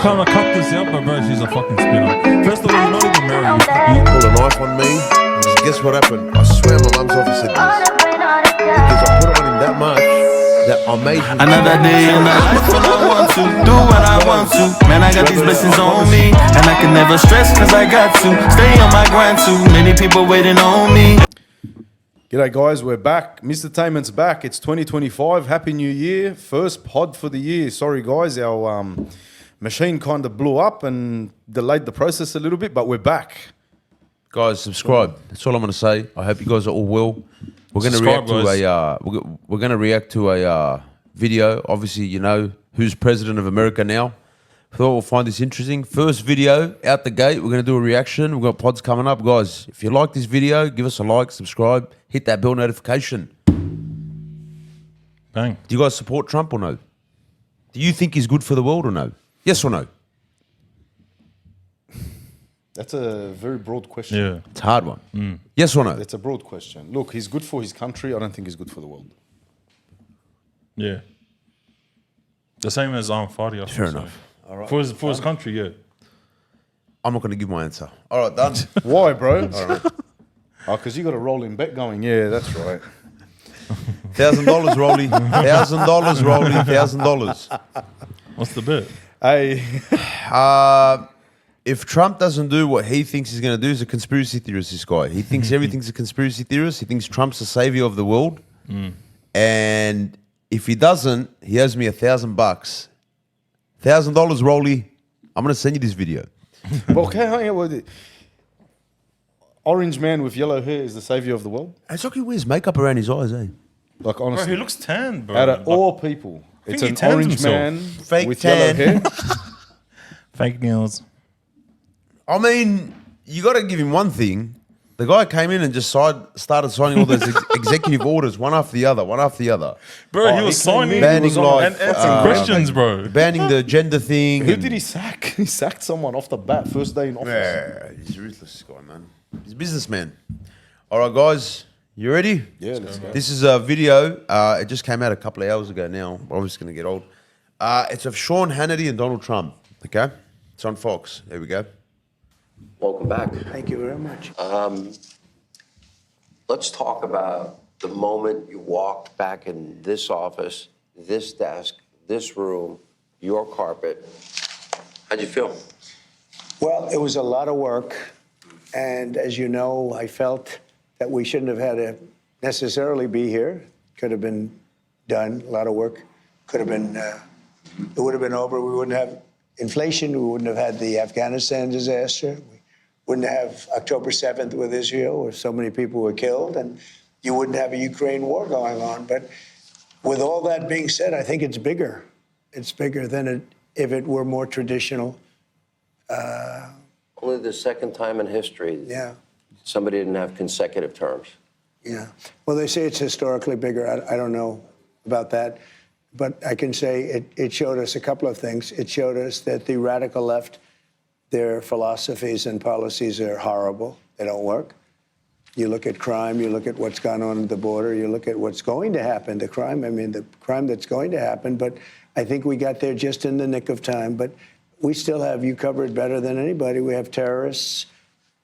kind of cut this out, but bro, she's a fucking spinner. First of all, you're not even married. You pull a knife on me. Guess what happened? I swear my mum's office said this. Because I put it on him that much that I made him. Another day in my life when I want to do what I want to. Man, I got these blessings on me, and I can never stress cause I got to stay on my grind. Too many people waiting on me. G'day guys, we're back. Miztatainment's back. It's 2025. Happy New Year. First pod for the year. Sorry guys, our machine kind of blew up and delayed the process a little bit, but we're back. Guys, subscribe. That's all I'm going to say. I hope you guys are all well. We're going to react to we're going to react to a video. Obviously, you know who's president of America now. Thought we'll find this interesting. First video out the gate. We're going to do a reaction. We've got pods coming up, guys. If you like this video, give us a like, subscribe, hit that bell notification. Bang. Do you guys support Trump or no? Do you think he's good for the world or no? Yes or no? That's a very broad question. Yeah. It's a hard one. Yes or no? That's a broad question. Look, he's good for his country. I don't think he's good for the world. Yeah. The same as Fadi. Fair enough. All right. For his country, yeah. I'm not going to give my answer. All right, done. Why, bro? All right. Oh, because you got a rolling bet going. Yeah, that's right. $1,000, Rolly. $1,000, Rolly. $1,000. What's the bet? Hey, If Trump doesn't do what he thinks he's going to do, he's a conspiracy theorist, this guy. He thinks everything's a conspiracy theorist. He thinks Trump's the savior of the world. And if he doesn't, he owes me $1,000. $1,000, Rolly. I'm going to send you this video. okay, hang on. Orange man with yellow hair is the savior of the world? It's like he wears makeup around his eyes, eh? Like, Bro, honestly. he looks tan, bro. Out of Like, all people, it's he an tans orange himself. man Fake with tan. yellow hair. fake nails. I mean, you got to give him one thing. The guy came in and just started signing all those executive orders, one after the other, one after the other. Bro, he he was came signing in, Banning he was on- like, and answering questions, bro. banning the gender thing. Who and- did he sack? He sacked someone off the bat, first day in office. Yeah, he's a ruthless, this guy, man. He's a businessman. All right, guys, you ready? Yeah, let's go. This is a video. It just came out a couple of hours ago now. Obviously going to get old. It's of Sean Hannity and Donald Trump, okay? It's on Fox. There we go. Welcome back. Thank you very much. Let's talk about the moment you walked back in this office, this desk, this room, your carpet. How'd you feel? Well, it was a lot of work. And as you know, I felt that we shouldn't have had to necessarily be here. Could have been done, a lot of work. Could have been, it would have been over. We wouldn't have inflation. We wouldn't have had the Afghanistan disaster. We wouldn't have October 7th with Israel, where so many people were killed. And you wouldn't have a Ukraine war going on. But with all that being said, I think it's bigger. It's bigger than if it were more traditional. Only the second time in history Yeah. somebody didn't have consecutive terms. Yeah. Well, they say it's historically bigger. I don't know about that. But I can say it showed us a couple of things. It showed us that the radical left, their philosophies and policies are horrible. They don't work. You look at crime, you look at what's gone on at the border, you look at what's going to happen, the crime that's going to happen. But I think we got there just in the nick of time. But we still have you covered better than anybody. We have terrorists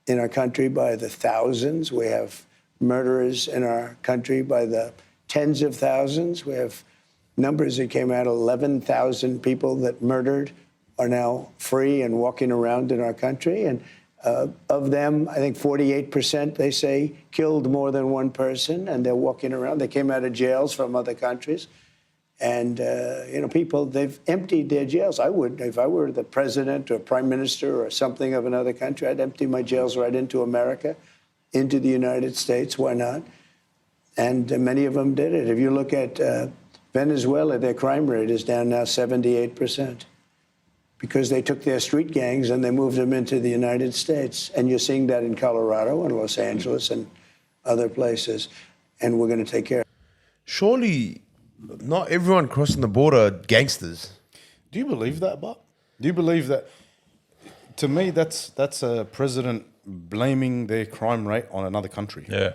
in our country by the thousands. We have murderers in our country by the tens of thousands. We have numbers that came out, 11,000 people that murdered are now free and walking around in our country. And of them, I think 48%, they say, killed more than one person, and they're walking around. They came out of jails from other countries. And, people, they've emptied their jails. I would, if I were the president or prime minister or something of another country, I'd empty my jails right into America, into the United States. Why not? And many of them did it. If you look at Venezuela, their crime rate is down now 78% because they took their street gangs and they moved them into the United States. And you're seeing that in Colorado and Los Angeles and other places. And we're going to take care of it. Surely not everyone crossing the border are gangsters. Do you believe that, Bob? Do you believe that? To me, that's a president blaming their crime rate on another country. Yeah.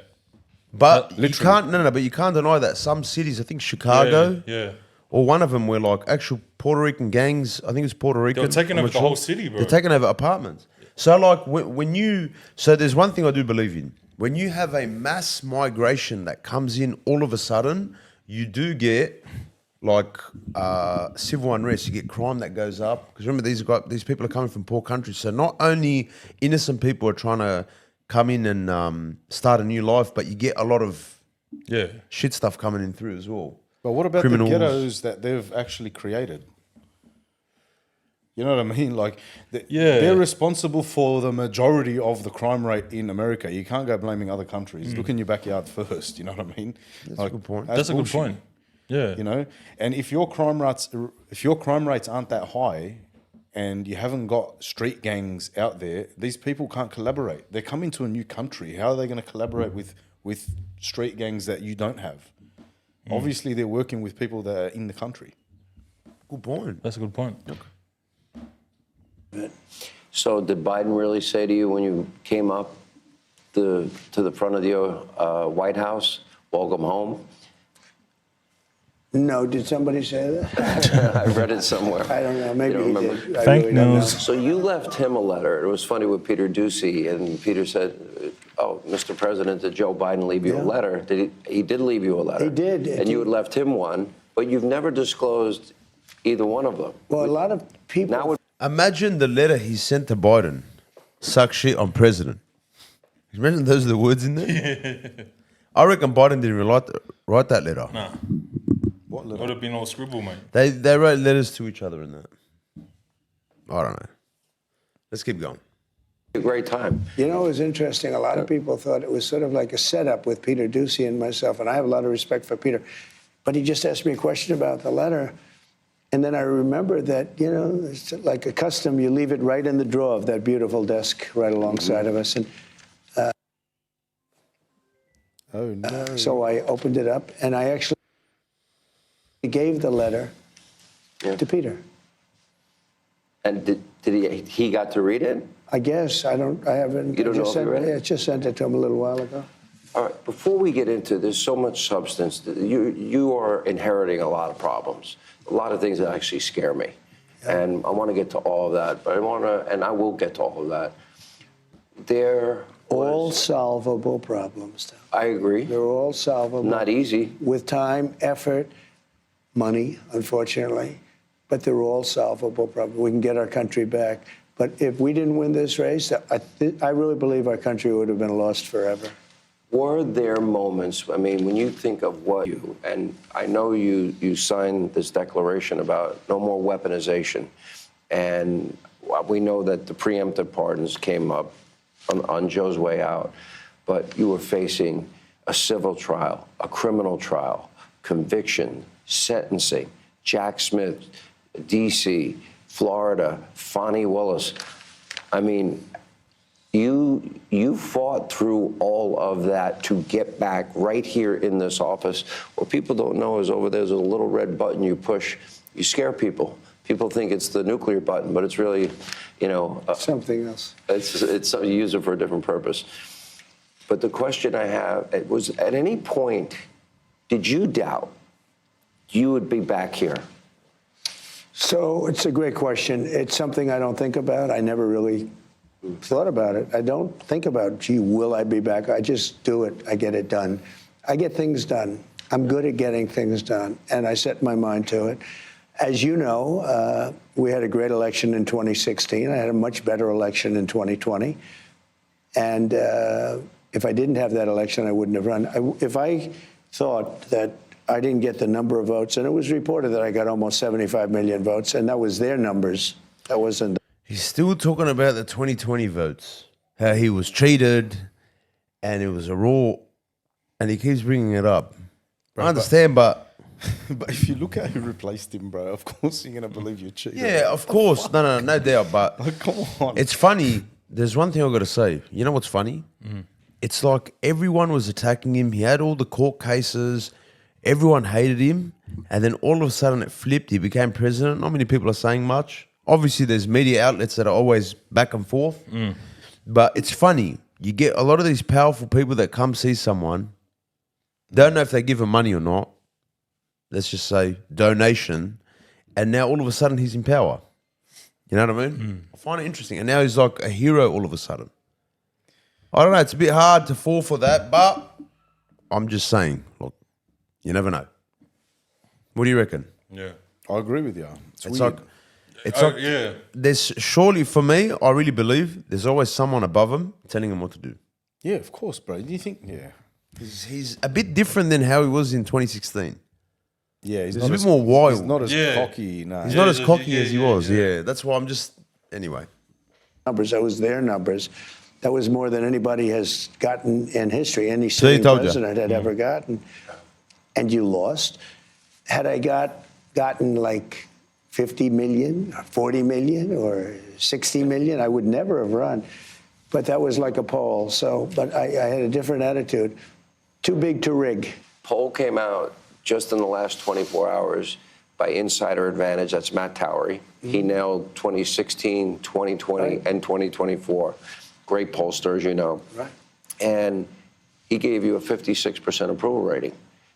But you literally. can't, but you can't deny that some cities, I think Chicago, Yeah. or one of them were like actual Puerto Rican gangs. I think it's Puerto Rican. They were taking I'm over not the whole city, bro. They're taking over apartments. So like when you, so there's one thing I do believe in. When you have a mass migration that comes in all of a sudden, you do get like civil unrest. You get crime that goes up. Because remember, these people are coming from poor countries. So not only innocent people are trying to come in and start a new life, but you get a lot of shit stuff coming in through as well. But what about Criminals. the ghettos that they've actually created? You know what I mean? Like, they're responsible for the majority of the crime rate in America. You can't go blaming other countries. Look in your backyard first. You know what I mean? That's a good point. That's a good point. Yeah. You know, and if your crime rates aren't that high, and you haven't got street gangs out there, these people can't collaborate. They're coming to a new country. How are they going to collaborate with street gangs that you don't have? Obviously, they're working with people that are in the country. Good point. That's a good point. So did Biden really say to you when you came up to the front of the White House, welcome home? No, did somebody say that? I read it somewhere. I don't know. Maybe You he don't remember? did. I Fake really don't know. news. So you left him a letter. It was funny with Peter Doocy, and Peter said, "Oh, Mr. President, did Joe Biden leave you a letter?" Did he did leave you a letter. He did. And you had left him one, but you've never disclosed either one of them. Well, a lot of people. Now, Imagine the letter he sent to Biden. Suck shit on president. Imagine those are the words in there. I reckon Biden didn't even write that letter. Nah. What It letter? would have been all scribble, mate. They wrote letters to each other in that. I don't know. Let's keep going. a great time. You know, it was interesting. A lot of people thought it was sort of like a setup with Peter Doocy and myself, and I have a lot of respect for Peter. But he just asked me a question about the letter, and then I remembered that, you know, it's like a custom. You leave it right in the drawer of that beautiful desk right alongside of us. And Oh, no. so I opened it up, and I actually gave the letter to Peter. And did he got to read it? I guess. I haven't. You don't know if he read it? I just sent it to him a little while ago. All right, before we get into, there's so much substance. You are inheriting a lot of problems, a lot of things that actually scare me. Yeah. And I want to get to all of that, but I will get to all of that. All solvable problems, Tom. I agree. They're all solvable. Not easy. With time, effort, money, unfortunately, but they're all solvable problems. We can get our country back. But if we didn't win this race, I really believe our country would have been lost forever. Were there moments, I mean, when you think of what you, and I know you signed this declaration about no more weaponization, and we know that the preemptive pardons came up on Joe's way out, but you were facing a civil trial, a criminal trial, conviction, sentencing, Jack Smith, D.C., Florida, Fonnie Willis. I mean, you fought through all of that to get back right here in this office. What people don't know is over there's a little red button you push. You scare people. People think it's the nuclear button, but it's really, you know, something else. It's you use it for a different purpose. But the question I have was: at any point, did you doubt you would be back here? So it's a great question. It's something I don't think about. I never really thought about it. I don't think about, gee, will I be back? I just do it. I get it done. I get things done. I'm good at getting things done, and I set my mind to it. As you know, we had a great election in 2016. I had a much better election in 2020. And if I didn't have that election, I wouldn't have run. If I thought that I didn't get the number of votes, and it was reported that I got almost 75 million votes, and that was their numbers. That wasn't. He's still talking about the 2020 votes, how he was cheated, and it was a raw, and he keeps bringing it up. Bro, I understand, but if you look at who replaced him, bro, of course you're gonna believe you're cheating. yeah, of course, no doubt. But Like, come on. it's funny. There's one thing I've got to say. You know what's funny? It's like everyone was attacking him. He had all the court cases. Everyone hated him, and then all of a sudden it flipped. He became president. Not many people are saying much. Obviously, there's media outlets that are always back and forth. But it's funny. You get a lot of these powerful people that come see someone, don't know if they give them money or not. let's just say, donation, and now all of a sudden he's in power. You know what I mean? I find it interesting. And now he's like a hero all of a sudden. I don't know. It's a bit hard to fall for that, but I'm just saying, look, you never know. What do you reckon? Yeah. I agree with you. It's like, Yeah. there's surely, for me, I really believe there's always someone above him telling him what to do. Yeah, of course, bro. Do you think? Yeah. He's a bit different than how he was in 2016. Yeah, he's He's not a bit as, more wild. He's not as Yeah. cocky. No. He's not as cocky yeah, as he yeah, was. Yeah, that's why I'm just, anyway. Numbers, that was their numbers. That was more than anybody has gotten in history, any he sitting told you. president had ever gotten. And you lost. Had I gotten like 50 million, or 40 million, or 60 million, I would never have run. But that was like a poll. So, but I had a different attitude. Too big to rig. Poll came out just in the last 24 hours by Insider Advantage. That's Matt Towery. He nailed 2016, 2020, Right. and 2024. Great pollster, as you know. Right. And he gave you a 56% approval rating.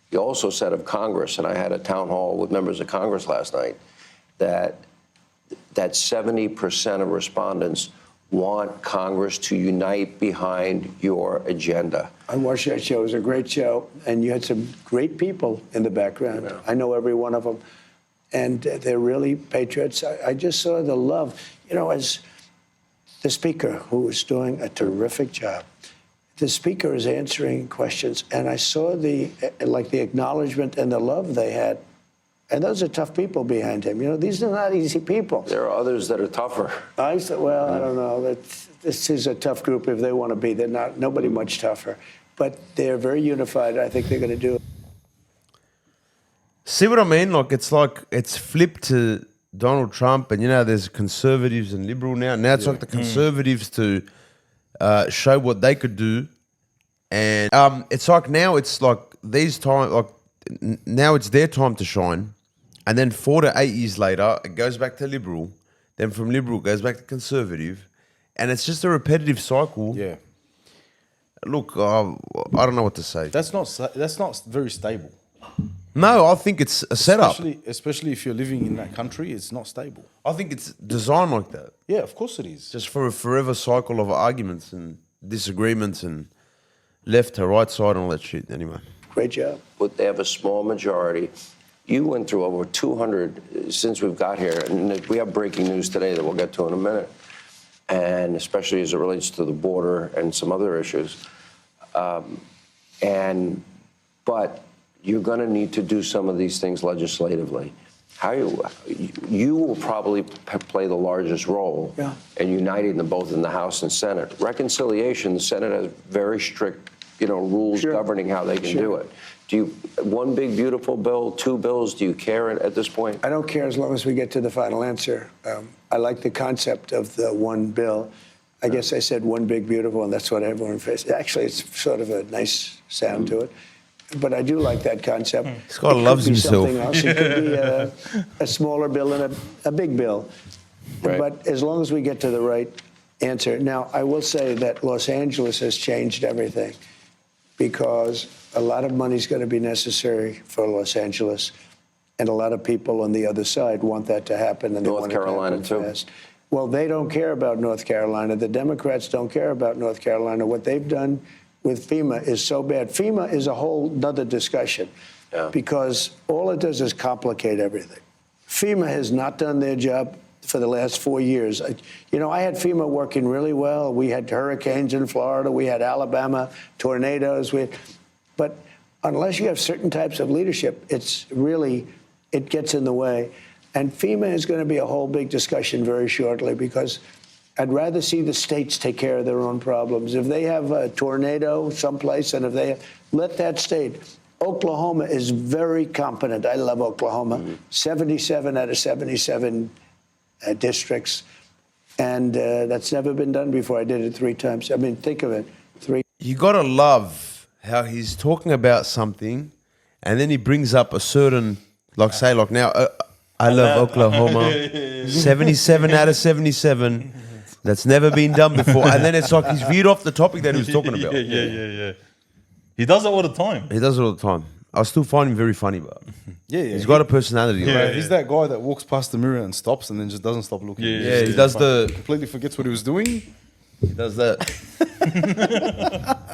He also said of Congress, and I had a town hall with members of Congress last night, that 70% of respondents want Congress to unite behind your agenda. I watched that show. It was a great show. And you had some great people in the background. Yeah. I know every one of them. And they're really patriots. I just saw the love. You know, as the speaker, who was doing a terrific job, the speaker is answering questions. And I saw the acknowledgement and the love they had. And those are tough people behind him. You know, these are not easy people. There are others that are tougher. I said, well, I don't know. This is a tough group if they want to be. They're not, nobody much tougher. But they're very unified. I think they're going to do it. See what I mean? Like it's flipped to Donald Trump, and you know, there's conservatives and liberal now. Now it's like the conservatives to show what they could do, and it's like now it's like these time like now it's their time to shine, and then 4 to 8 years later it goes back to liberal, then from liberal it goes back to conservative, and it's just a repetitive cycle. Yeah. Look, I don't know what to say. That's not very stable. No, I think it's a setup. Especially if you're living in that country, it's not stable. I think it's designed like that. Yeah, of course it is. Just for a forever cycle of arguments and disagreements and left to right side and all that shit. Anyway. Great job. But they have a small majority. You went through over 200 since we've got here, and we have breaking news today that we'll get to in a minute, and especially as it relates to the border and some other issues. But you're going to need to do some of these things legislatively. You will probably play the largest role in uniting them both in the House and Senate. Reconciliation, the Senate has very strict, rules governing how they can do it. Do you one big beautiful bill, two bills? Do you care at this point? I don't care as long as we get to the final answer. I like the concept of the one bill. I guess I said one big beautiful, and that's what everyone faces. Actually, it's sort of a nice sound to it. But I do like that concept. Scott loves himself. Something else. It could be a smaller bill and a big bill. Right. But as long as we get to the right answer. Now, I will say that Los Angeles has changed everything because a lot of money is going to be necessary for Los Angeles, and a lot of people on the other side want that to happen. And North Carolina, too. Fast. Well, they don't care about North Carolina. The Democrats don't care about North Carolina. What they've done with FEMA is so bad. FEMA is a whole nother discussion because all it does is complicate everything. FEMA has not done their job for the last 4 years. I had FEMA working really well. We had hurricanes in Florida. We had Alabama tornadoes. But unless you have certain types of leadership, it gets in the way. And FEMA is going to be a whole big discussion very shortly because I'd rather see the states take care of their own problems. If they have a tornado someplace, and if they let that state, Oklahoma is very competent. I love Oklahoma. 77 out of 77 districts, and that's never been done before. I did it 3 times. I mean, think of it. 3. You gotta love how he's talking about something, and then he brings up a certain, now. I love Oklahoma. 77 out of 77. That's never been done before. And then it's like he's veered off the topic that he was talking about. Yeah. He does it all the time. He does it all the time. I still find him very funny, but Yeah, He's got a personality. Yeah. Right? He's that guy that walks past the mirror and stops and then just doesn't stop looking. Yeah, He does the. Completely forgets what he was doing. He does that.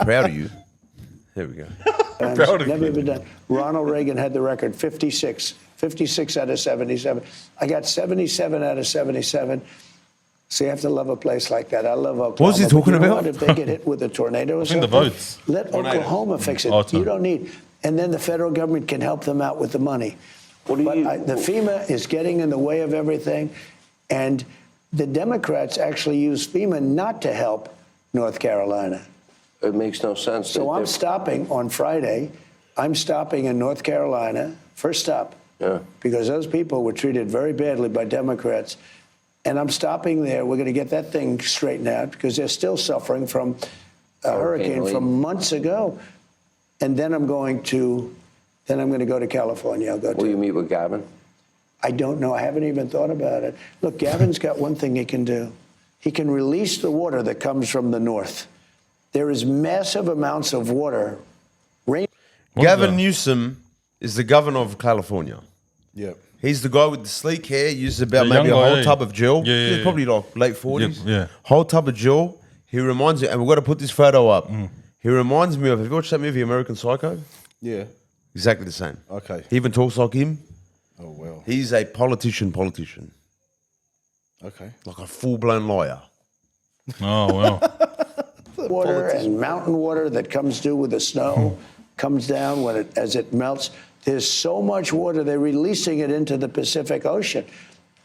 Proud of you. There we go. Never been done. Ronald Reagan had the record 56 out of 77. I got 77 out of 77. So you have to love a place like that. I love Oklahoma. What was he talking but you know about? what? If they get hit with a tornado or I think the something, votes. let Oklahoma fix it. Autumn. You don't need. And then the federal government can help them out with the money. What do you- The FEMA is getting in the way of everything. And the Democrats actually use FEMA not to help North Carolina. It makes no sense. So I'm stopping on Friday. I'm stopping in North Carolina, first stop, because those people were treated very badly by Democrats. And I'm stopping there. We're going to get that thing straightened out because they're still suffering from a hurricane from months ago. And then I'm going to go to California. Will you meet with Gavin? I don't know. I haven't even thought about it. Look, Gavin's got one thing he can do. He can release the water that comes from the north. There is massive amounts of water. Gavin Newsom is the governor of California. Yeah. He's the guy with the sleek hair, uses about The maybe a young guy, whole yeah. tub of gel. Yeah, yeah, He's yeah. probably like late 40s. Yeah. Whole tub of gel. He reminds me, and we've got to put this photo up. He reminds me of, have you watched that movie, American Psycho? Yeah. Exactly the same. Okay. He even talks like him. Oh, well. He's a politician. Okay. Like a full-blown liar. Oh, well. Water and mountain water that comes due with the snow comes down as it melts. There's so much water, they're releasing it into the Pacific Ocean.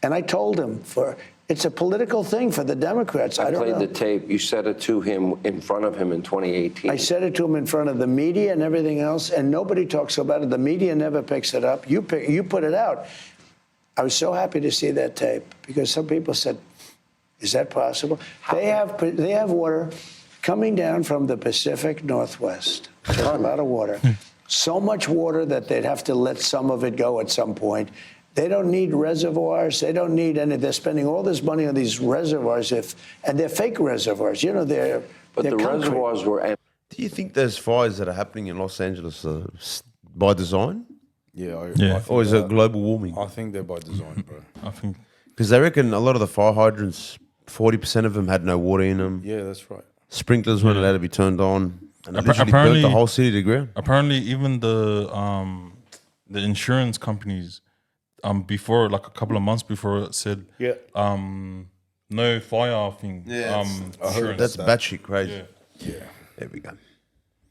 And I told him, it's a political thing for the Democrats. I don't played know. the tape. You said it to him in front of him in 2018. I said it to him in front of the media and everything else, and nobody talks about it. The media never picks it up. You put it out. I was so happy to see that tape because some people said, is that possible? They have water coming down from the Pacific Northwest. There's a lot of water. So much water that they'd have to let some of it go at some point. They don't need reservoirs. They don't need any. They're spending all this money on these reservoirs, and they're fake reservoirs. You know, they're the concrete. reservoirs were empty. Do you think those fires that are happening in Los Angeles are by design? Yeah. I think Or is it global warming? I think they're by design, bro. I think. Because they reckon a lot of the fire hydrants, 40% of them had no water in them. Yeah, that's right. Sprinklers weren't allowed to be turned on. And it literally burnt Apparently- the whole city to the ground. Apparently, even the insurance companies, before, like a couple of months before, it said no fire thing. Insurance. That's batshit crazy. Yeah. There we go.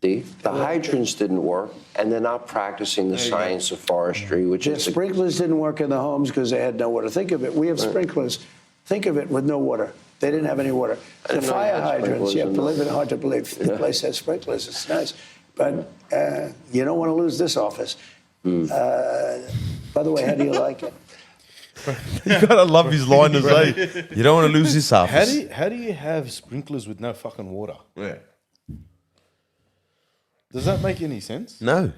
The hydrants didn't work, and they're not practicing the science of forestry, which The is sprinklers didn't work in the homes because they had no water. Think of it. We have sprinklers. Think of it with no water. They didn't have any water. The didn't know you fire had hydrants, sprinklers yeah, in believe it, hard to believe. The place has sprinklers. It's nice. But you don't want to lose this office. By the way, how do you like it? You gotta love his line to say, you don't want to lose this office. How do you have sprinklers with no fucking water? Yeah. Does that make any sense? No.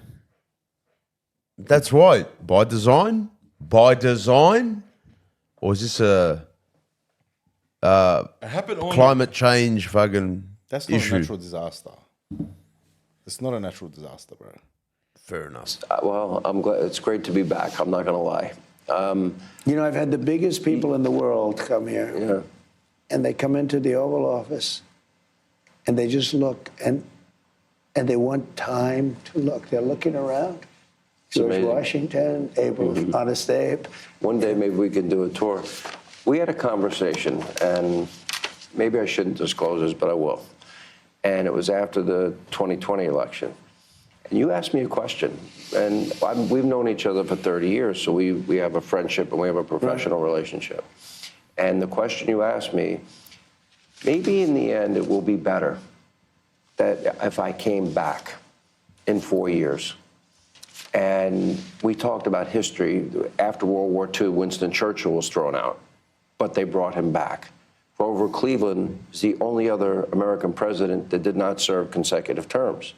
That's right. By design? By design? Or is this a It happened only. climate change fucking That's not issue? a natural disaster. It's not a natural disaster, bro. Fair enough. well, I'm glad. It's great to be back. I'm not going to lie. You know, I've had the biggest people in the world come here. Yeah. And they come into the Oval Office and they just look and they want time to look. They're looking around. George amazing. Washington, Abe, Honest Abe. One day maybe we can do a tour. We had a conversation, and maybe I shouldn't disclose this, but I will. And it was after the 2020 election. And you asked me a question, and we've known each other for 30 years, so we have a friendship and we have a professional relationship. And the question you asked me, maybe in the end it will be better that if I came back in 4 years. And we talked about history. After World War II, Winston Churchill was thrown out, but they brought him back. Grover Cleveland is the only other American president that did not serve consecutive terms.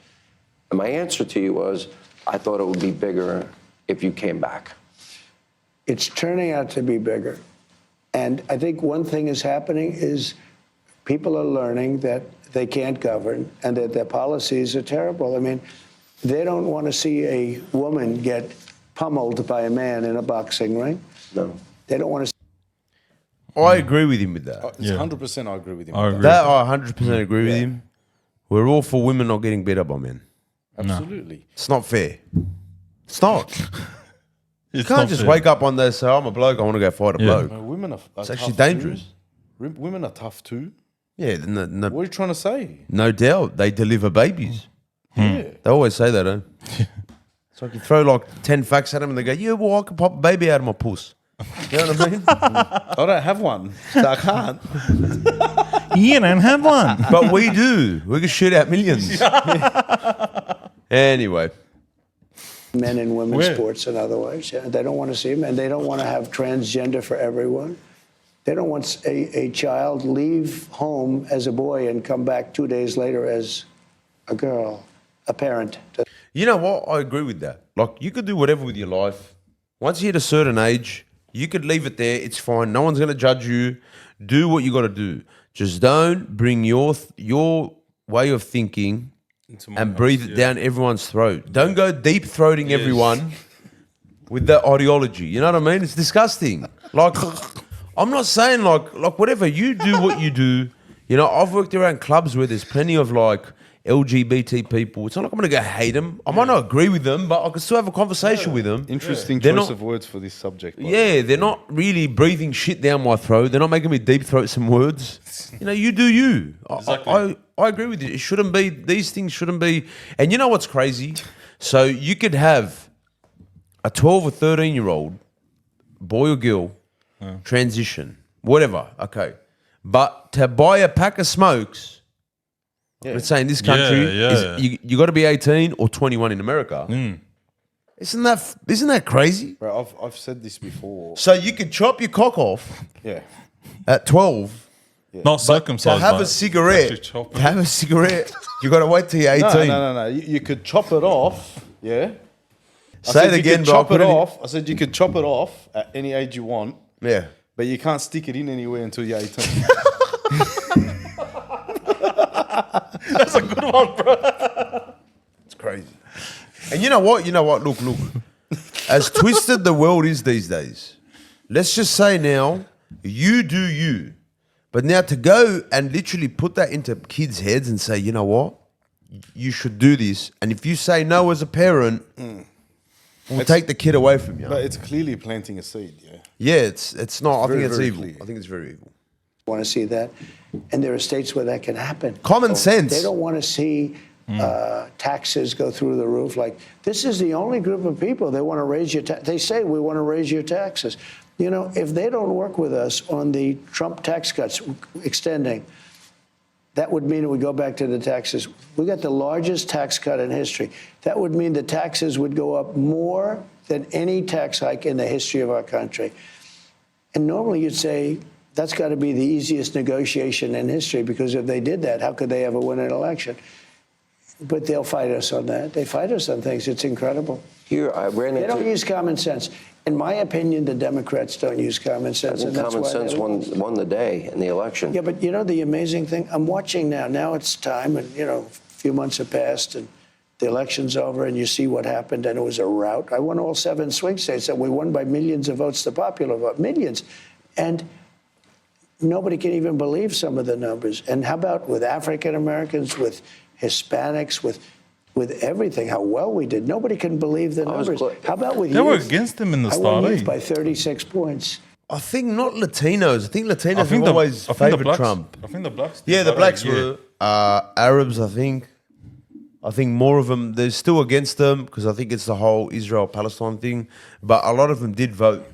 And my answer to you was, I thought it would be bigger if you came back. It's turning out to be bigger. And I think one thing is happening is people are learning that they can't govern and that their policies are terrible. I mean, they don't want to see a woman get pummeled by a man in a boxing ring. No. They don't want to. I agree with him with that. It's 100% I agree with him. I with agree. That I 100% agree with him. We're all for women not getting beat up by men. Absolutely. It's not fair. It's not. You It's can't not just fair. wake up one day and say, I'm a bloke, I want to go fight a bloke. Women are It's actually tough dangerous. Too. Women are tough too. Yeah, no, What are you trying to say? no doubt. They deliver babies. Yeah. They always say that, eh? So I can throw like 10 facts at them and they go, yeah, well, I can pop a baby out of my puss. You know what I mean? I don't have one, so I can't. You don't have one. But we do. We can shoot out millions. Anyway. Men and women's Where? sports and otherwise. Yeah, they don't want to see them, and they don't want to have transgender for everyone. They don't want a child leave home as a boy and come back 2 days later as a girl, a parent. You know what? I agree with that. Like, you could do whatever with your life. Once you hit a certain age, you could leave it there. It's fine. No one's going to judge you. Do what you got to do. Just don't bring your way of thinking and breathe it down everyone's throat. Don't go deep throating everyone with that ideology. You know what I mean? It's disgusting. Like, I'm not saying like whatever. You do what you do. You know, I've worked around clubs where there's plenty of like LGBT people. It's not like I'm going to go hate them. I might not agree with them, but I can still have a conversation with them. Interesting They're choice not- of words for this subject. by the way. Yeah, they're not really breathing shit down my throat. They're not making me deep throat some words. You know, you do you. Exactly. I agree with you. It shouldn't be, these things shouldn't be. And you know what's crazy? So you could have a 12 or 13-year-old, boy or girl, transition, whatever, okay. But to buy a pack of smokes, let's say in this country, you got to be 18 or 21 in America. Isn't that crazy? Bro, I've said this before. So you could chop your cock off Yeah. at 12. Not circumcised. To have but a cigarette, actually chop it. to have a cigarette, you got to wait till you're 18. No. You could chop it off. Yeah. I Say said it you again, could bro. chop Put it it in- off. I said you could chop it off at any age you want, Yeah. but you can't stick it in anywhere until you're 18. That's a good one, bro. It's crazy. And you know what? Look. As twisted the world is these days, let's just say now, you do you. But now to go and literally put that into kids' heads and say, you know what? You should do this. And if you say no as a parent, we'll take the kid away from you. But it's clearly planting a seed, yeah. Yeah, it's not. I think very, it's very evil. clear. I think it's very evil. Want to see that, and there are states where that can happen. Common sense. They don't want to see taxes go through the roof. Like, this is the only group of people they want to raise your. They say we want to raise your taxes. You know, if they don't work with us on the Trump tax cuts extending, that would mean we go back to the taxes. We got the largest tax cut in history. That would mean the taxes would go up more than any tax hike in the history of our country. And normally you'd say that's got to be the easiest negotiation in history, because if they did that, how could they ever win an election? But they'll fight us on that. They fight us on things. It's incredible. Here, I ran They don't into use common sense. In my opinion, the Democrats don't use common sense. And that's common why sense won the day in the election. Yeah, but you know the amazing thing? I'm watching now. Now it's time, and you know, a few months have passed, and the election's over, and you see what happened, and it was a rout. I won all 7 swing states, and we won by millions of votes, the popular vote, millions. And nobody can even believe some of the numbers. And how about with African Americans, with Hispanics, with everything, how well we did? Nobody can believe the numbers. How about with They youth? were against him in the I start. won youth by 36 points. I think not Latinos. I think Latinos have the always favored blacks, Trump. I think the blacks. Yeah, the did blacks better, were Arabs, I think. I think more of them, they're still against them because I think it's the whole Israel-Palestine thing. But a lot of them did vote.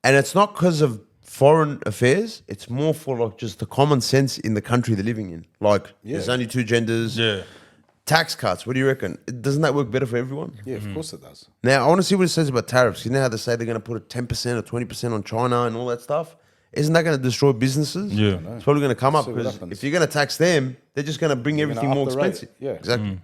And it's not because of foreign affairs. It's more for like just the common sense in the country they're living in. Like, there's only 2 genders. Yeah. Tax cuts, what do you reckon? Doesn't that work better for everyone? Yeah, of course it does. Now, I want to see what it says about tariffs. You know how they say they're going to put a 10% or 20% on China and all that stuff? Isn't that going to destroy businesses? Yeah. It's probably going to come up See what because happens. if you're going to tax them, they're just going to bring everything gonna more up the rate. expensive. Yeah. Exactly.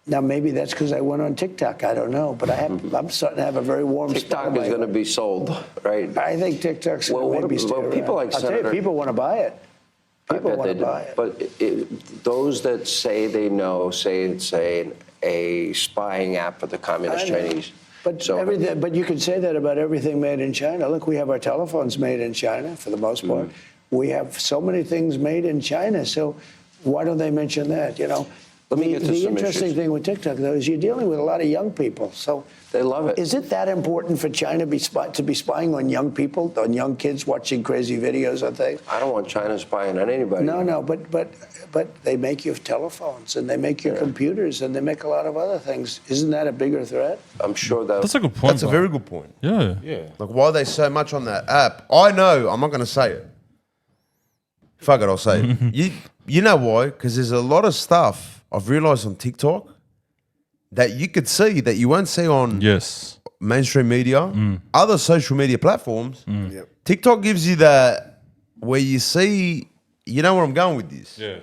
Now, maybe that's because I went on TikTok. I don't know. But I'm starting to have a very warm spot. TikTok in my is going to be sold, right? I think TikTok's Well, going to what maybe about- stay well, people around. like I'll tell you, Senator- people want to buy it. People I bet want they to do. buy it. But those that say they know, say, a spying app for the communist Chinese. But but you can say that about everything made in China. Look, we have our telephones made in China for the most part. We have so many things made in China. So why don't they mention that? You know, Let me get to the some interesting issues. thing with TikTok though is you're dealing with a lot of young people. So They love it. is it that important for China to be spying on young people, on young kids watching crazy videos and things? I don't want China spying on anybody. No, but they make your telephones and they make your computers and they make a lot of other things. Isn't that a bigger threat? I'm sure that That's a good point. That's a bro. very good point. Yeah. Like, why are they so much on that app? I know, I'm not going to say it. Fuck it, I'll say it. You know why? Because there's a lot of stuff I've realised on TikTok that you could see that you won't see on mainstream media, other social media platforms. Yep. TikTok gives you that where you see, you know where I'm going with this. Yeah.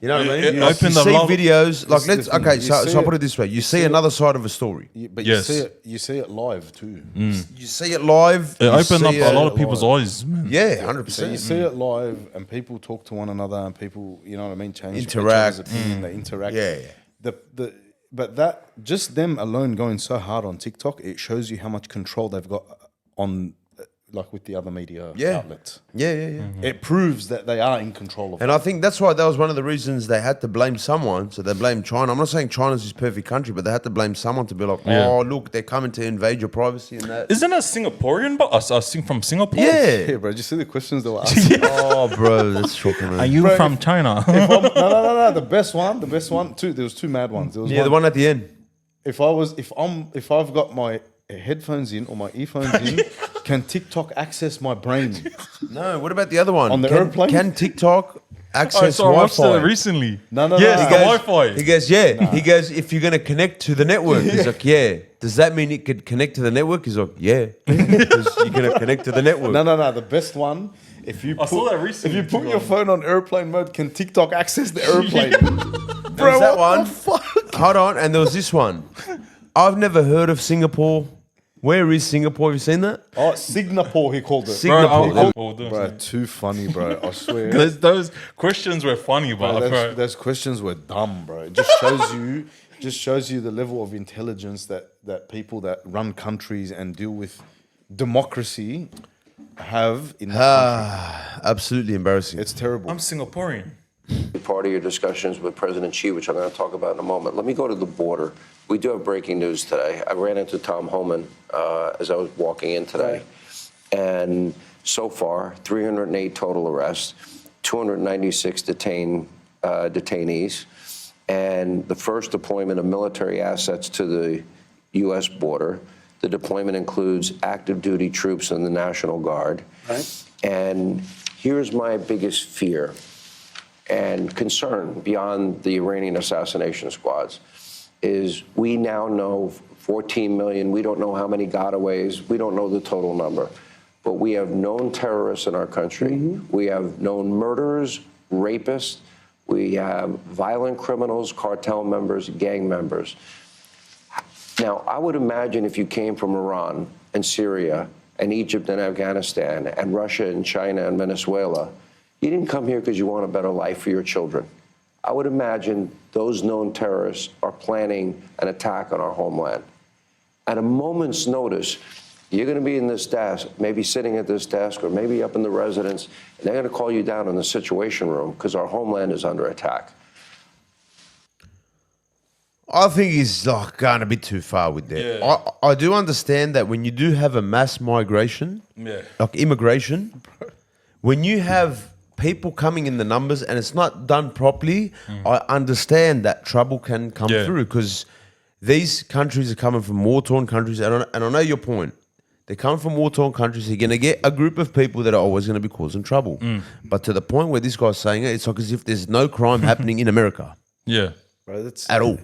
You know what I mean? It Like, you opened a see lot- videos, like This is the thing, okay, you so see I'll it- put it this way. You see another side of a story. But Yes. you see it live too. You see it live. It you opened see up a it- lot of people's eyes, man. Yeah, So 100%. you see it live, and people talk to one another, and people, you know what I mean, change each Interact. other's opinion, they interact. Yeah. But that just them alone going so hard on TikTok, it shows you how much control they've got on, like with the other media outlets. Yeah. It proves that they are in control of. And I think that's why that was one of the reasons they had to blame someone. So they blamed China. I'm not saying China's this perfect country, but they had to blame someone to be like, oh, look, they're coming to invade your privacy and that. Isn't that Singaporean? But us from Singapore? Yeah. Yeah, bro. Did you see the questions they were asking? Oh, bro, that's shocking. Are Man. you Bro, from China? No. The best one. There was two mad ones. There was Yeah, the one at the end. If I've got my headphones in or my earphones in, can TikTok access my brain? No, what about the other one? On the can, airplane? Can TikTok access I watched Wi-Fi? it recently. No. Yes, no. the Wi-Fi. He goes, yeah. He goes, if you're going to connect to the network. He's like, yeah. Does that mean it could connect to the network? He's like, yeah. Because you're going to connect to the network. No. The best one. If you saw that recently If you put too, your phone on airplane mode, can TikTok access the airplane? There was that what one. the fuck? Hold on. And there was this one. I've never heard of Singapore. Where is Singapore? Have you seen that? Oh, Singapore, he called it. Singapore. Too funny, bro. I swear. Those questions were funny, but Those questions were dumb, bro. It just shows you the level of intelligence that people that run countries and deal with democracy have in that Absolutely embarrassing. country. It's terrible. I'm Singaporean. Part of your discussions with President Xi, which I'm going to talk about in a moment. Let me go to the border. We do have breaking news today. I ran into Tom Homan as I was walking in today. And so far, 308 total arrests, 296 detainees, and the first deployment of military assets to the U.S. border. The deployment includes active duty troops in the National Guard. Right. And here's my biggest fear and concern beyond the Iranian assassination squads is we now know 14 million. We don't know how many gotaways. We don't know the total number. But we have known terrorists in our country. We have known murderers, rapists. We have violent criminals, cartel members, gang members. Now, I would imagine if you came from Iran and Syria and Egypt and Afghanistan and Russia and China and Venezuela, you didn't come here because you want a better life for your children. I would imagine those known terrorists are planning an attack on our homeland. At a moment's notice, you're going to be in this desk, maybe sitting at this desk or maybe up in the residence, and they're going to call you down in the Situation Room because our homeland is under attack. I think he's going a bit too far with that. Yeah. I do understand that when you do have a mass migration, like immigration, when you have people coming in the numbers and it's not done properly, I understand that trouble can come through because these countries are coming from war-torn countries. And I know your point. They come from war-torn countries. You're going to get a group of people that are always going to be causing trouble. But to the point where this guy's saying it, it's like as if there's no crime happening in America. Yeah. Bro, that's At all.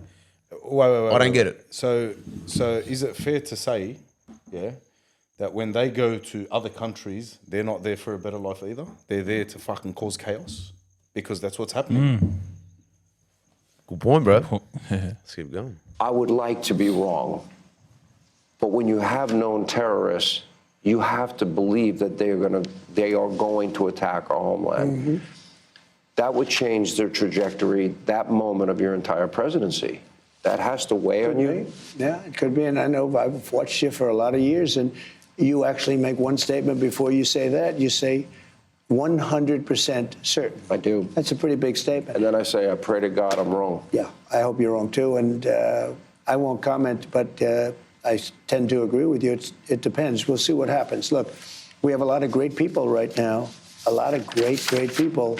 Wait, I don't get it. So is it fair to say, that when they go to other countries, they're not there for a better life either? They're there to fucking cause chaos because that's what's happening. Good point, bro. Let's keep going. I would like to be wrong, but when you have known terrorists, you have to believe that they are going to attack our homeland. That would change their trajectory, that moment of your entire presidency. That has to weigh on you? Yeah, it could be. And I know I've watched you for a lot of years, and you actually make one statement before you say that. You say 100% certain. I do. That's a pretty big statement. And then I say, I pray to God I'm wrong. Yeah, I hope you're wrong too. And I won't comment, but I tend to agree with you. It depends. We'll see what happens. Look, we have a lot of great people right now, a lot of great people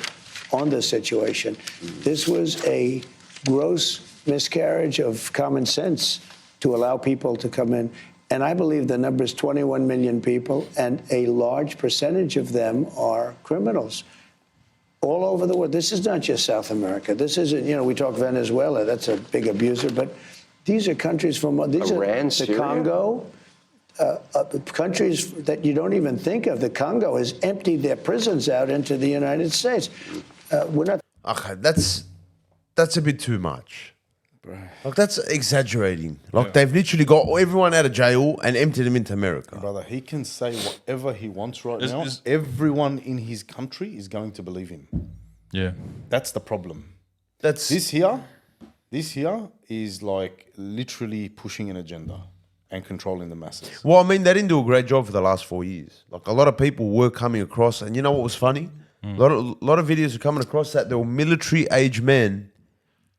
on this situation. This was a gross miscarriage of common sense to allow people to come in. And I believe the number is 21 million people, and a large percentage of them are criminals all over the world. This is not just South America. This isn't, we talk Venezuela, that's a big abuser, but these are countries from, these Iran, are the Syria? Congo, countries that you don't even think of. The Congo has emptied their prisons out into the United States. We're not. Okay, that's a bit too much. Like, that's exaggerating. Like, they've literally got everyone out of jail and emptied them into America. Brother, he can say whatever he wants right now. Everyone in his country is going to believe him. Yeah. That's the problem. That's This here is like literally pushing an agenda and controlling the masses. Well, I mean, they didn't do a great job for the last 4 years. Like, a lot of people were coming across, and you know what was funny? A lot of videos were coming across that there were military-age men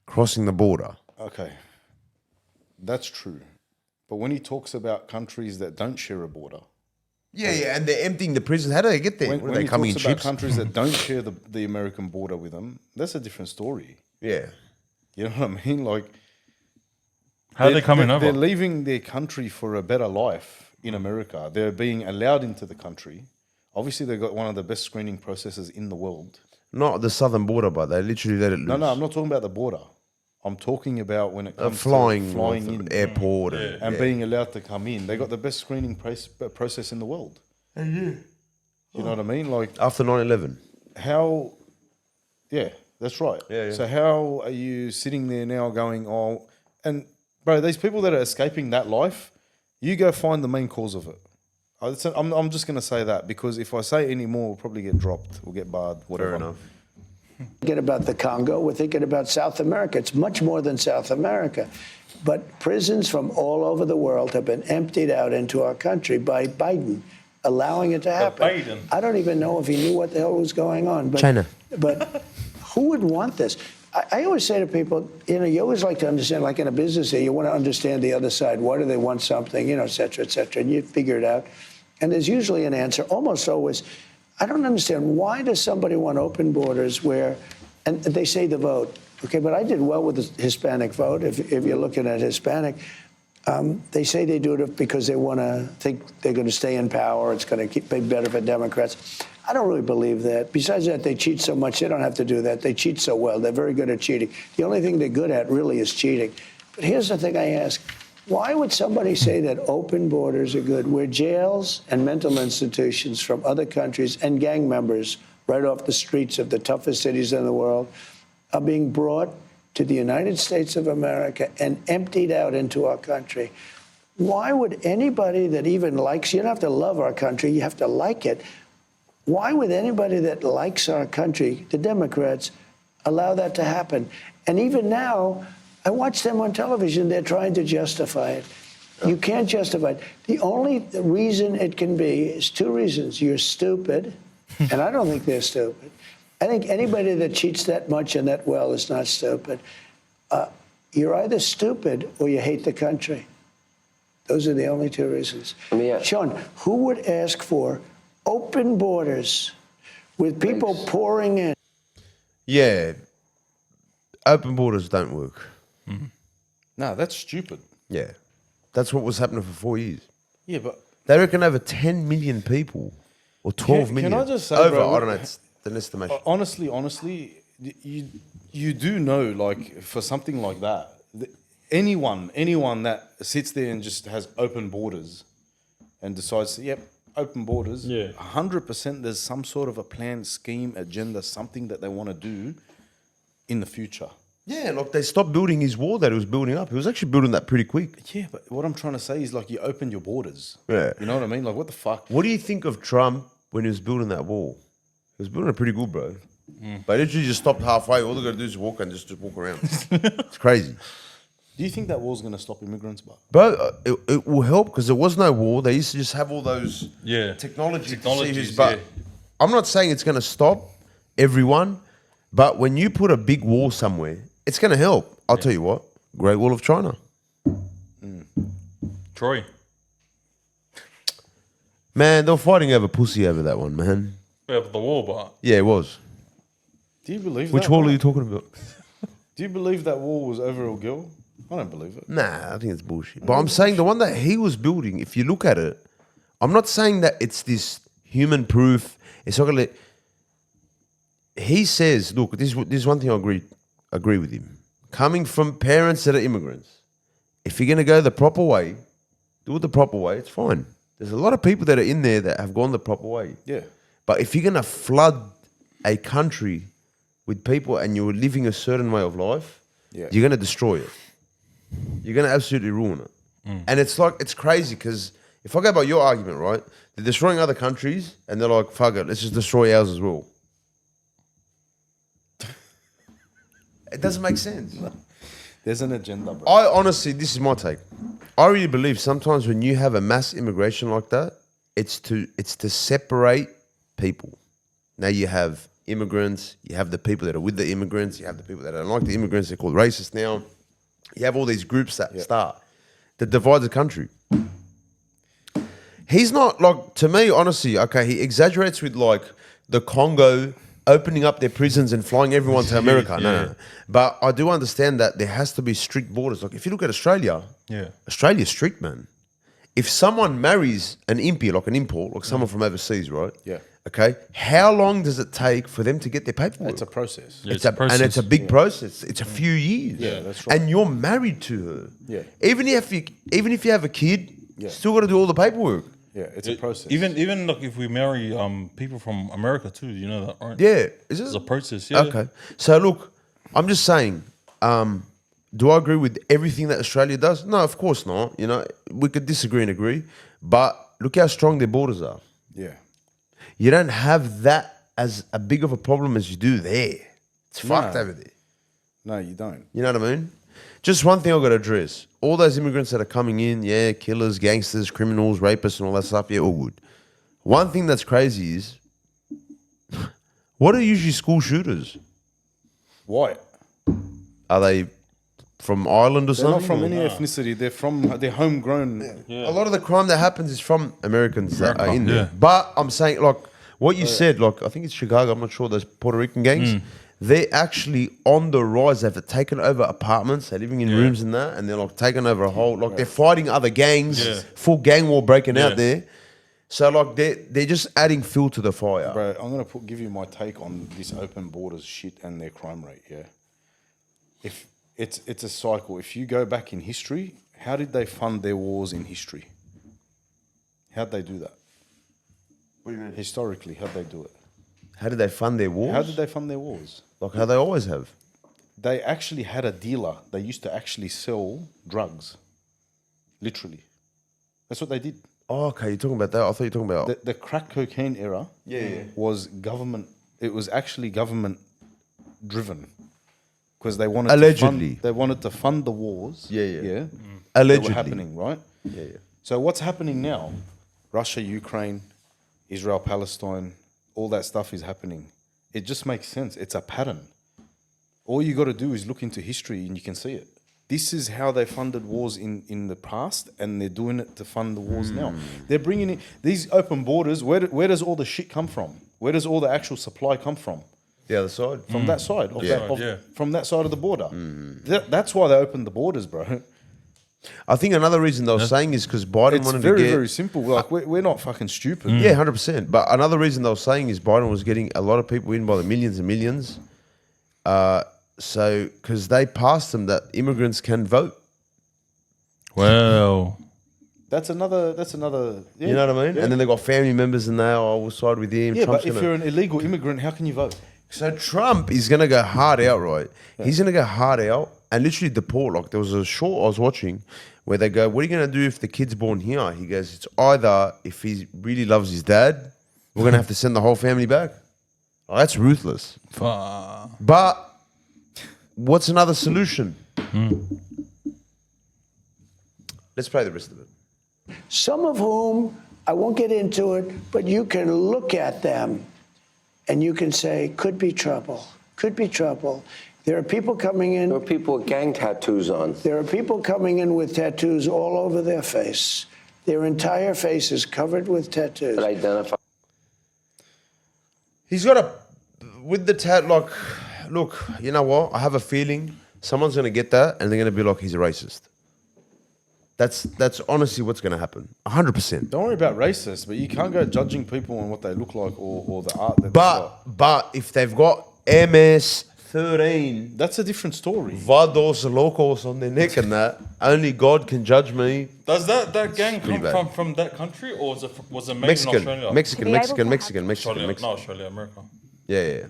crossing the border. Okay, that's true. But when he talks about countries that don't share a border, Yeah, and they're emptying the prisons. How do they get there? when What, are they he coming in talks about ships? countries that don't share the American border with them, that's a different story. Yeah. You know what I mean? Like, How are they coming over? They're leaving their country for a better life in America. They're being allowed into the country. Obviously, they've got one of the best screening processes in the world. Not the southern border, but they literally let it loose. No, I'm not talking about the border. I'm talking about when it comes flying to flying in airport and being allowed to come in. They got the best screening process in the world. You know what I mean? Like, after 9/11. how? Yeah, that's right. Yeah. So how are you sitting there now going, oh, and bro, these people that are escaping that life, you go find the main cause of it. I'm just going to say that, because if I say any more, we'll probably get dropped. We'll get barred, whatever. Fair enough. Thinking about the Congo, we're thinking about South America. It's much more than South America. But prisons from all over the world have been emptied out into our country by Biden, allowing it to happen. Biden. I don't even know if he knew what the hell was going on. But, China. But who would want this? I always say to people, you always like to understand, like in a business here, you want to understand the other side. Why do they want something, et cetera, and you figure it out. And there's usually an answer, almost always. I don't understand, why does somebody want open borders where, and they say the vote, okay, but I did well with the Hispanic vote, if you're looking at Hispanic. They say they do it because they want to think they're going to stay in power, it's going to be better for Democrats. I don't really believe that. Besides that, they cheat so much, they don't have to do that. They cheat so well, they're very good at cheating. The only thing they're good at really is cheating. But here's the thing I ask. Why would somebody say that open borders are good, where jails and mental institutions from other countries and gang members right off the streets of the toughest cities in the world are being brought to the United States of America and emptied out into our country? Why would anybody that even likes, you don't have to love our country, you have to like it. Why would anybody that likes our country, the Democrats, allow that to happen? And even now, I watch them on television, they're trying to justify it. You can't justify it. The only reason it can be is two reasons. You're stupid, and I don't think they're stupid. I think anybody that cheats that much and that well is not stupid. You're either stupid or you hate the country. Those are the only two reasons. Sean, who would ask for open borders with people pouring in? Yeah. Open borders don't work. No, that's stupid. Yeah. That's what was happening for 4 years. Yeah, but They reckon over 10 million people, or 12 million. Can I just say, over, bro, I don't know, it's an estimation. honestly, you do know, like, for something like that, anyone that sits there and just has open borders and decides, yep, open borders, 100% there's some sort of a plan, scheme, agenda, something that they want to do in the future. Yeah, look, they stopped building his wall that he was building up. He was actually building that pretty quick. Yeah, but what I'm trying to say is, like, you opened your borders. Yeah. You know what I mean? Like, what the fuck? What do you think of Trump when he was building that wall? He was building it pretty good, bro. But literally just stopped halfway. All they got to do is walk and just walk around. It's crazy. Do you think that war's going to stop immigrants, bro? Bro, it will help because there was no war. They used to just have all those technologies. But I'm not saying it's going to stop everyone, but when you put a big wall somewhere, it's going to help. I'll tell you what, Great Wall of China. Troy. Man, they were fighting over pussy over that one, man. Over the wall, but... Yeah, it was. Do you believe Which that? wall are you talking about? Do you believe that wall was over a girl? I don't believe it. Nah, I think it's bullshit. But I'm saying the one that he was building, if you look at it, I'm not saying that it's this human proof. It's not gonna. He says, look, this is one thing I agree with him. Coming from parents that are immigrants, if you're gonna go the proper way, do it the proper way. It's fine. There's a lot of people that are in there that have gone the proper way. Yeah. But if you're gonna flood a country with people and you're living a certain way of life, you're gonna destroy it. You're going to absolutely ruin it. And it's crazy because if I go by your argument, right, they're destroying other countries and they're like, fuck it, let's just destroy ours as well. It doesn't make sense. There's an agenda, bro. I honestly, this is my take. I really believe sometimes when you have a mass immigration like that, it's to separate people. Now you have immigrants, you have the people that are with the immigrants, you have the people that don't like the immigrants, they're called racist now. You have all these groups that start, that divide the country. He's not like, to me, honestly, okay, he exaggerates with like the Congo opening up their prisons and flying everyone to America. No. But I do understand that there has to be strict borders. Like if you look at Australia, Australia's strict, man. If someone marries an import, like someone from overseas, right? Yeah. Okay, how long does it take for them to get their paperwork? It's a process. Yeah, it's a process. And it's a big process. It's a few years. Yeah, that's right. And you're married to her. Yeah. Even if you have a kid, still got to do all the paperwork. Yeah, it's a process. Even like if we marry people from America too, you know that, aren't? Yeah, is it? It's a process. Yeah. Okay. So look, I'm just saying. Do I agree with everything that Australia does? No, of course not. You know, we could disagree and agree, but look how strong their borders are. Yeah. You don't have that as a big of a problem as you do there. It's fucked over there. No, you don't. You know what I mean? Just one thing I've got to address. All those immigrants that are coming in, killers, gangsters, criminals, rapists and all that stuff, all good. One thing that's crazy is, what are usually school shooters? White. Are they from Ireland or They're something? not from any ethnicity. They're homegrown. A lot of the crime that happens is from Americans that are in there. But I'm saying, like, what you said, like, I think it's Chicago, I'm not sure, those Puerto Rican gangs, they're actually on the rise. They've taken over apartments, they're living in rooms and that, and they're like taking over a whole, like they're fighting other gangs, full gang war breaking out there. So like they're just adding fuel to the fire. Bro, I'm going to give you my take on this open borders shit and their crime rate, If it's a cycle. If you go back in history, how did they fund their wars in history? How'd they do that? What do you mean? Historically, how'd they do it? How did they fund their wars? How did they fund their wars? Like how they always have. They actually had a dealer. They used to actually sell drugs. Literally. That's what they did. Oh, okay, you're talking about that. I thought you were talking about... The crack cocaine era was government... It was actually government driven. Because they wanted to fund the wars. Allegedly. That were happening, right? Yeah. So what's happening now? Russia, Ukraine, Israel, Palestine, all that stuff is happening. It just makes sense. It's a pattern. All you got to do is look into history and you can see it. This is how they funded wars in the past, and they're doing it to fund the wars now. They're bringing in these open borders. Where does all the shit come from? Where does all the actual supply come from? The other side. From that side. From that side of the border. That's why they opened the borders, bro. I think another reason they were saying is because Biden wanted to get... It's very simple. Like, we're not fucking stupid. Yeah, 100%. But another reason they were saying is Biden was getting a lot of people in by the millions and millions. So, because they passed them that immigrants can vote. Wow. That's another. Yeah. You know what I mean? Yeah. And then they got family members and they will side with him. Yeah, Trump's but if you're an illegal immigrant, how can you vote? So Trump is going to go hard out, right? Yeah. He's going to go hard out and literally deport. Like there was a short I was watching where they go, what are you going to do if the kid's born here? He goes, it's either if he really loves his dad, we're going to have to send the whole family back. Oh, that's ruthless. But what's another solution? Let's play the rest of it. Some of whom, I won't get into it, but you can look at them and you can say, could be trouble, could be trouble. There are people coming in. There are people with gang tattoos on. There are people coming in with tattoos all over their face. Their entire face is covered with tattoos. That identify. He's got a, with the like, look, you know what? I have a feeling someone's going to get that and they're going to be like, he's a racist. That's honestly what's going to happen. 100%. Don't worry about racist, but you can't go judging people on what they look like or the art that they've got. But if they've got MS-13, That's a different story. Vados Locos on their neck and that, only God can judge me. Does that gang pretty come bad. from that country, or was it made in Australia? Mexican. Australia, no, Australia, America. Yeah.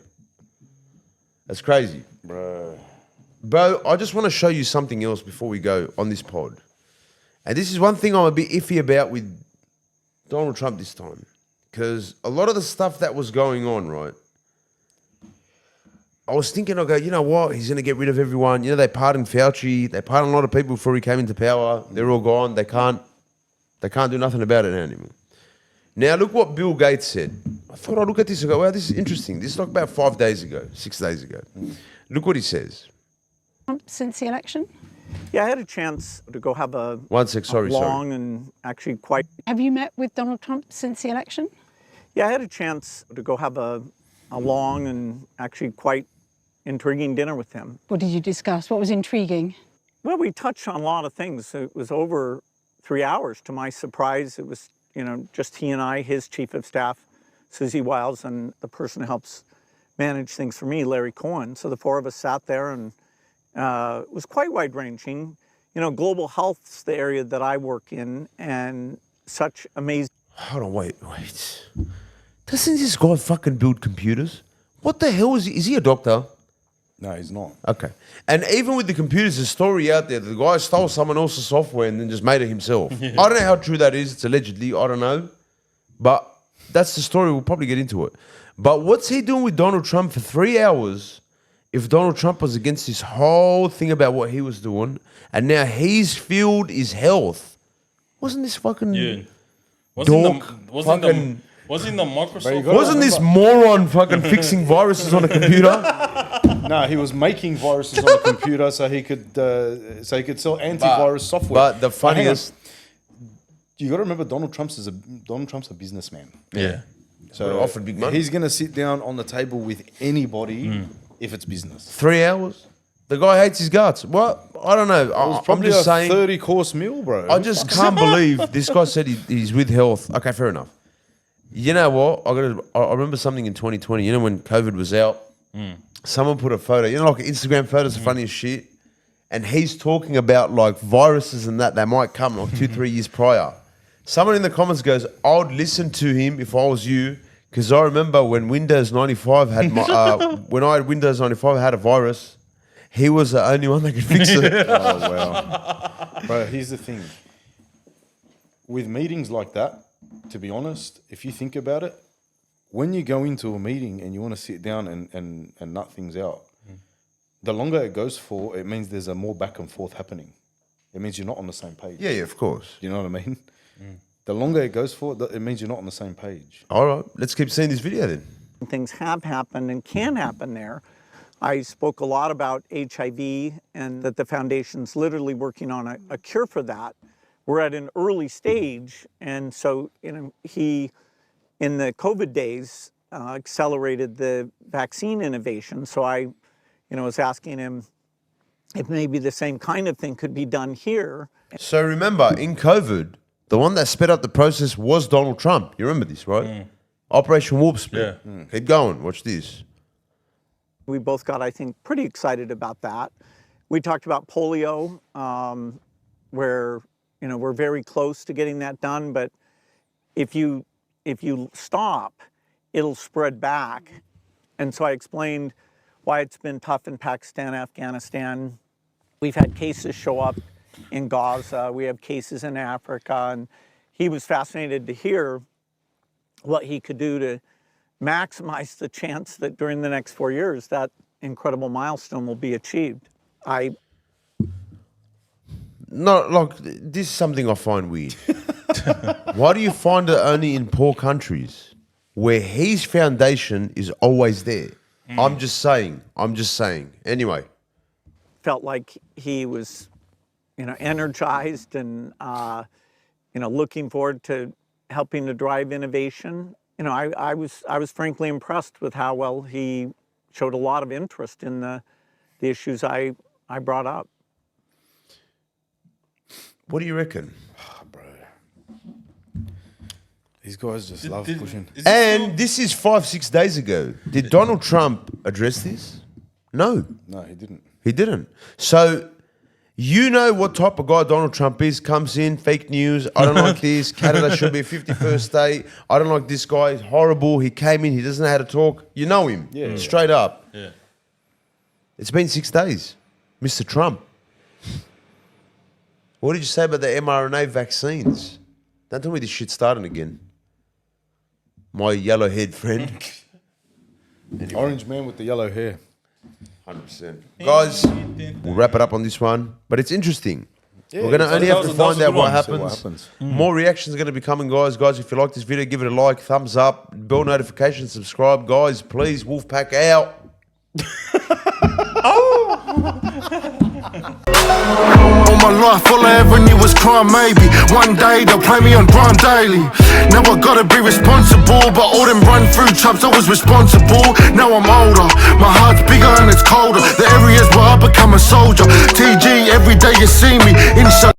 That's crazy. Bro. Bro, I just want to show you something else before we go on this pod. And this is one thing I'm a bit iffy about with Donald Trump this time. Because a lot of the stuff that was going on, right? I was thinking, I go, you know what? He's going to get rid of everyone. You know, they pardoned Fauci. They pardoned a lot of people before he came into power. They're all gone. They can't do nothing about it anymore. Now, look what Bill Gates said. I thought I'd look at this and go, wow, this is interesting. This is like about 6 days ago. Look what he says. Since the election? Yeah, I had a chance to go have a Sorry. long and actually quite... Have you met with Donald Trump since the election? Yeah, I had a chance to go have a long and actually quite intriguing dinner with him. What did you discuss? What was intriguing? Well, we touched on a lot of things. It was over 3 hours. To my surprise, it was, just he and I, his chief of staff, Susie Wiles, and the person who helps manage things for me, Larry Cohen. So the four of us sat there, and it was quite wide-ranging. Global health's the area that I work in, and such amazing... Hold on, wait. Doesn't this guy fucking build computers? What the hell is he? Is he a doctor? No, he's not. Okay. And even with the computers, there's a story out there. The guy stole someone else's software and then just made it himself. I don't know how true that is. It's allegedly. I don't know. But that's the story. We'll probably get into it. But what's he doing with Donald Trump for 3 hours if Donald Trump was against this whole thing about what he was doing and now his field is health? Wasn't this fucking... Yeah. Wasn't the Microsoft? Wasn't this moron fucking fixing viruses on a computer? No, he was making viruses on a computer so he could sell antivirus software. But the funniest, you got to remember, Donald Trump's a businessman. Yeah. So offered big money. He's going to sit down on the table with anybody if it's business. 3 hours. The guy hates his guts. What? I don't know. I'm just saying. 30-course meal, bro. I just can't believe this guy said he's with health. Okay, fair enough. You know what? I remember something in 2020. You know when COVID was out, someone put a photo. Like Instagram photos are funny as shit, and he's talking about like viruses and that might come like 2-3 years prior. Someone in the comments goes, "I'd listen to him if I was you," because I remember when Windows 95 had when I had Windows 95 I had a virus. He was the only one that could fix it. Oh wow, bro. Here's the thing. With meetings like that, to be honest, if you think about it, when you go into a meeting and you want to sit down and nut things out, the longer it goes for, it means there's a more back and forth happening. It means you're not on the same page. Yeah, of course. You know what I mean? The longer it goes for, it means you're not on the same page. All right, let's keep seeing this video then. Things have happened and can happen there. I spoke a lot about HIV and that the foundation's literally working on a cure for that. We're at an early stage, and so he, in the COVID days, accelerated the vaccine innovation. So I, was asking him if maybe the same kind of thing could be done here. So remember, in COVID, the one that sped up the process was Donald Trump. You remember this, right? Operation Warp Speed. Yeah. Keep going. Watch this. We both got, I think, pretty excited about that. We talked about polio, where we're very close to getting that done, but if you stop, it'll spread back. And so I explained why it's been tough in Pakistan, Afghanistan. We've had cases show up in Gaza. We have cases in Africa. And he was fascinated to hear what he could do to maximize the chance that during the next 4 years, that incredible milestone will be achieved. not like this is something I find weird. Why do you find it only in poor countries where his foundation is always there? I'm just saying. Anyway. Felt like he was, energized and, looking forward to helping to drive innovation. I was frankly impressed with how well he showed a lot of interest in the issues I brought up. What do you reckon? Oh, bro. These guys just love pushing. And this is 5-6 days ago. Did Donald Trump address this? No. No, he didn't. He didn't. So you know what type of guy Donald Trump is. Comes in, fake news. I don't like this. Canada should be a 51st state. I don't like this guy. He's horrible. He came in. He doesn't know how to talk. You know him. Yeah. Straight up. Yeah. It's been 6 days. Mr. Trump. What did you say about the mRNA vaccines? Don't tell me this shit's starting again. My yellow-haired friend. Anyway. Orange man with the yellow hair. 100%. Guys, we'll wrap it up on this one. But it's interesting. Yeah, we're going to only have to find out what See happens. More reactions are going to be coming, guys. Guys, if you like this video, give it a like, thumbs up, bell notification, subscribe. Guys, please, Wolfpack out. All my life, all I ever knew was crime, maybe. One day they'll play me on Prime Daily. Now I gotta be responsible, but all them run through traps, I was responsible. Now I'm older, my heart's bigger and it's colder. The areas where I become a soldier. TG, every day you see me in